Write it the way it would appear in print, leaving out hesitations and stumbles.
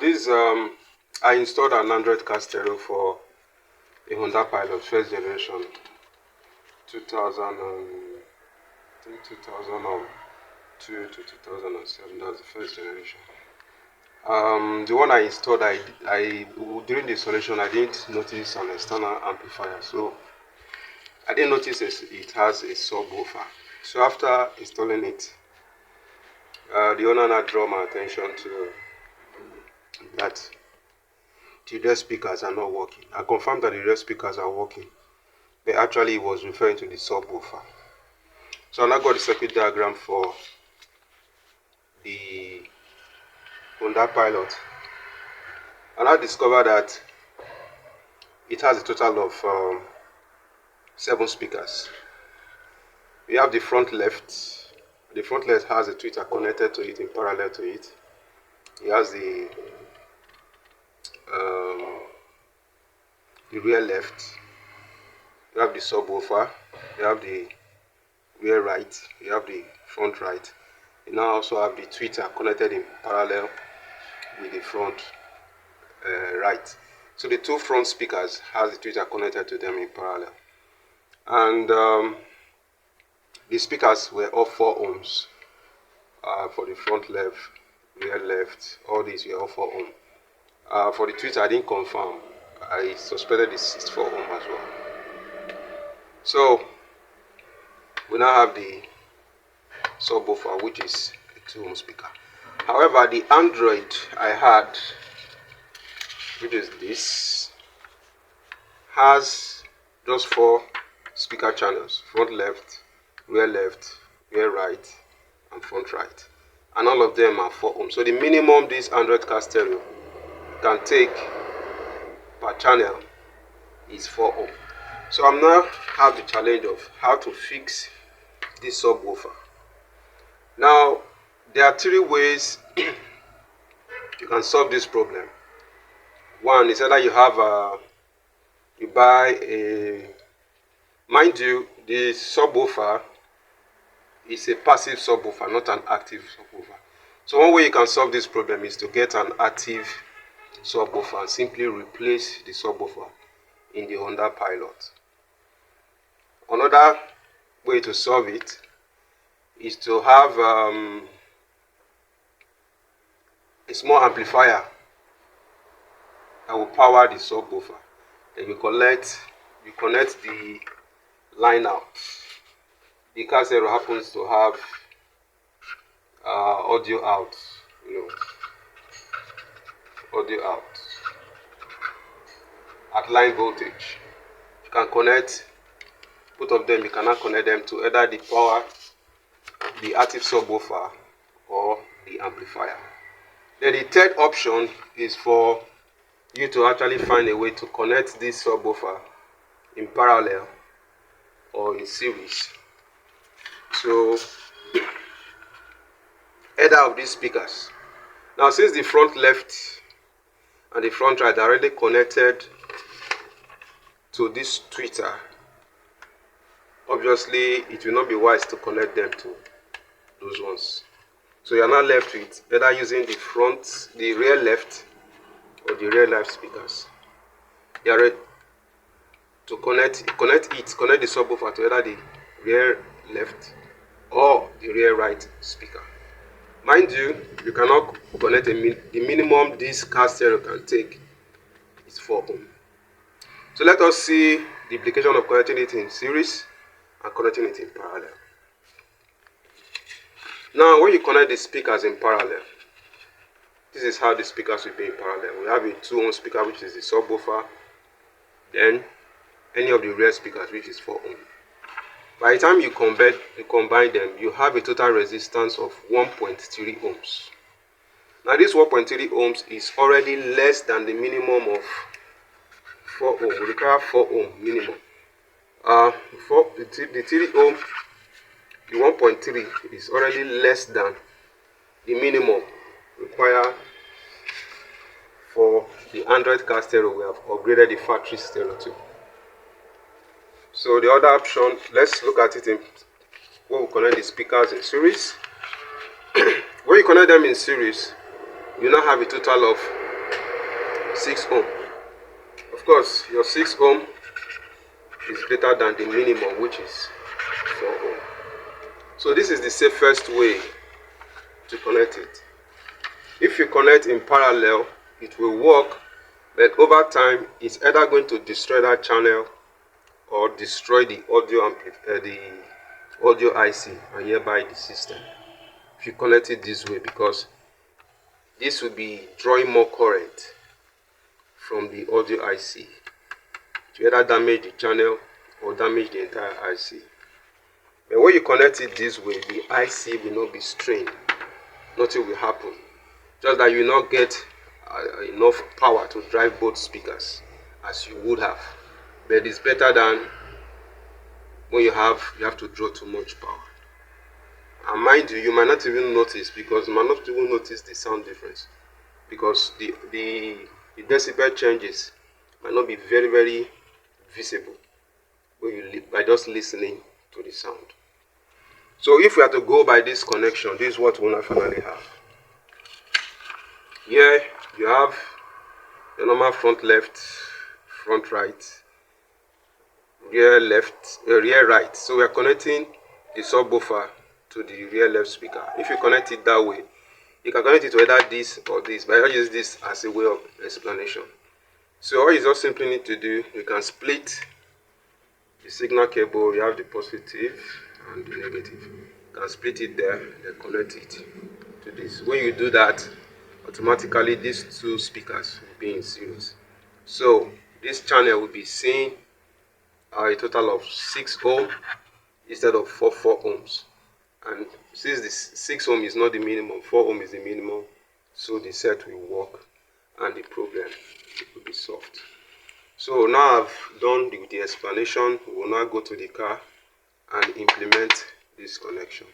I installed an Android car stereo for a Honda Pilot first generation 2000 and, I think 2002 to 2007. That's the first generation. The one I installed, I during the installation I didn't notice an external amplifier, so I didn't notice it has a subwoofer. So after installing it, the owner now drew my attention to that the rear speakers are not working. I confirmed that the rear speakers are working, but actually it was referring to the subwoofer. So I now got the circuit diagram for the Honda Pilot, and I discovered that it has a total of 7 speakers. We have the front left. The front left has a tweeter connected to it in parallel to it. It has the rear left. You have the subwoofer. You have the rear right. You have the front right. You now also have the tweeter connected in parallel with the front right. So the 2 front speakers has the tweeter connected to them in parallel, and the speakers were all 4 ohms for the front left, rear left. All these were all 4 ohm. For the tweeter, I didn't confirm. I suspected it's 4 ohm as well. So we now have the subwoofer, which is a 2 ohm speaker. However, the Android I had, which is this, has just 4 speaker channels: front left, rear right, and front right, and all of them are 4 ohm. So the minimum this Android car stereo can take per channel is 4 ohm. So I'm now have the challenge of how to fix this subwoofer. Now there are 3 ways you can solve this problem. One is either you buy a, mind you, the subwoofer is a passive subwoofer, not an active subwoofer. So one way you can solve this problem is to get an active subwoofer and simply replace the subwoofer in the Honda Pilot. Another way to solve it is to have a small amplifier that will power the subwoofer. Then you connect the line out. The car stereo happens to have audio out, audio out at line voltage. You can connect both of them. You cannot connect them to either the power, the active subwoofer, or the amplifier. Then the third option is for you to actually find a way to connect this subwoofer in parallel or in series. So either of these speakers. Now, since the front left and the front right are already connected to this tweeter, obviously it will not be wise to connect them to those ones. So you are now left with either using the rear left or the rear left speakers. You are ready to connect the subwoofer to either the rear left or the rear right speaker. Mind you, you cannot connect the minimum this car stereo can take is 4 ohm. So let us see the implication of connecting it in series and connecting it in parallel. Now, when you connect the speakers in parallel, this is how the speakers will be in parallel. We have a 2 ohm speaker, which is the subwoofer, then any of the rear speakers, which is 4 ohm. By the time you combine them, you have a total resistance of 1.3 ohms. Now this 1.3 ohms is already less than the minimum of 4 ohm. We require 4 ohm minimum. For the 3 ohm, the 1.3 is already less than the minimum required for the Android car stereo. We have upgraded the factory stereo too. So the other option, let's look at it in when we connect the speakers in series. When you connect them in series, you now have a total of 6 ohm. Of course, your 6 ohm is greater than the minimum, which is 4 ohm. So this is the safest way to connect it. If you connect in parallel, it will work, but over time it's either going to destroy that channel or destroy the audio IC and hereby the system. If you connect it this way, because this will be drawing more current from the audio IC to either damage the channel or damage the entire IC. But when you connect it this way, the IC will not be strained. Nothing will happen. Just that you will not get enough power to drive both speakers as you would have. But it's better than when you have to draw too much power. And mind you, you might not even notice, because you might not even notice the sound difference, because the decibel changes might not be very, very visible by just listening to the sound. So if we are to go by this connection, this is what we will finally have. Here you have the normal front left, front right, rear left, rear right. So we are connecting the subwoofer to the rear left speaker. If you connect it that way, you can connect it to either this or this, but I use this as a way of explanation. So all you just simply need to do, you can split the signal cable. You have the positive and the negative. You can split it there, then connect it to this. When you do that, automatically these two speakers will be in series. So this channel will be seeing a total of 6 ohm instead of 4 ohms. And since this 6 ohm is not the minimum, 4 ohm is the minimum, so the set will work and the problem will be solved. So now I've done the explanation. We will now go to the car and implement this connection.